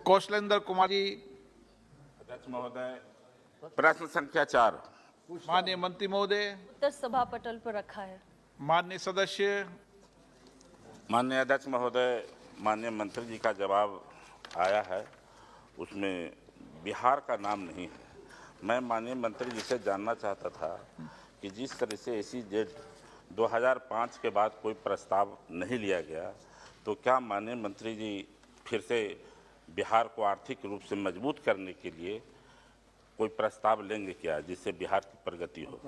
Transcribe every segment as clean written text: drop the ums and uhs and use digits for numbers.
कौशलेंद्र कुमार जी। अध्यक्ष महोदय, प्रश्न संख्या 4। माननीय मंत्री महोदय। उत्तर सभा पटल पर रखा है। माननीय सदस्य। माननीय अध्यक्ष महोदय, माननीय मंत्री जी का जवाब आया है, उसमें बिहार का नाम नहीं है। मैं माननीय मंत्री जी से जानना चाहता था कि जिस तरह से SEZ 2005 के बाद कोई प्रस्ताव नहीं लिया गया, तो क्या माननीय मंत्री जी फिर से बिहार को आर्थिक रूप से मजबूत करने के लिए कोई प्रस्ताव लेंगे क्या, जिससे बिहार की प्रगति हो?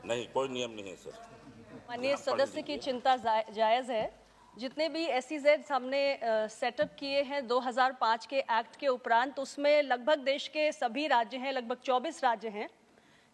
नहीं, कोई नियम नहीं है सर। माननीय सदस्य की चिंता जायज़ है। जितने भी SEZ हमने सेटअप किए हैं 2005 के एक्ट के उपरांत, उसमें लगभग देश के सभी राज्य हैं, लगभग 24 राज्य हैं,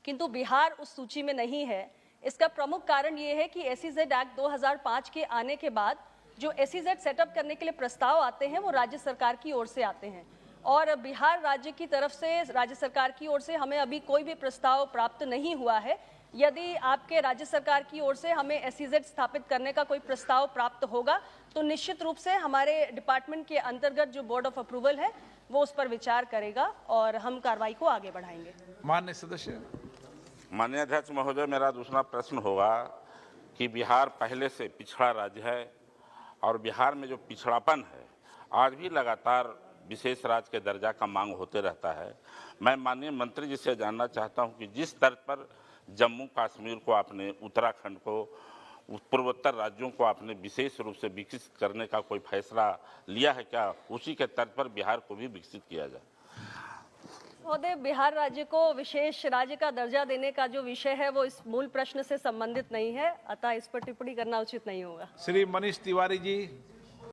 किंतु बिहार उस सूची में नहीं है। इसका प्रमुख कारण ये है कि SEZ एक्ट 2005 के आने के बाद जो SEZ सेटअप करने के लिए प्रस्ताव आते हैं वो राज्य सरकार की ओर से आते हैं, और बिहार राज्य की तरफ से, राज्य सरकार की ओर से हमें अभी कोई भी प्रस्ताव प्राप्त नहीं हुआ है। यदि आपके राज्य सरकार की ओर से हमें SEZ स्थापित करने का कोई प्रस्ताव प्राप्त होगा तो निश्चित रूप से हमारे डिपार्टमेंट के अंतर्गत जो बोर्ड ऑफ अप्रूवल है वो उस पर विचार करेगा और हम कार्रवाई को आगे बढ़ाएंगे। माननीय सदस्य। माननीय अध्यक्ष महोदय, मेरा दूसरा प्रश्न होगा कि बिहार पहले से पिछड़ा राज्य है और बिहार में जो पिछड़ापन है आज भी लगातार विशेष राज्य के दर्जा का मांग होते रहता है। मैं माननीय मंत्री जी से जानना चाहता हूं कि जिस स्तर पर जम्मू कश्मीर को आपने, उत्तराखंड को, पूर्वोत्तर राज्यों को आपने विशेष रूप से विकसित करने का कोई फैसला लिया है क्या, उसी के तर्ज पर बिहार को भी विकसित किया जाए? महोदय, बिहार राज्य को विशेष राज्य का दर्जा देने का जो विषय है वो इस मूल प्रश्न से संबंधित नहीं है, अतः इस पर टिप्पणी करना उचित नहीं होगा। श्री मनीष तिवारी जी।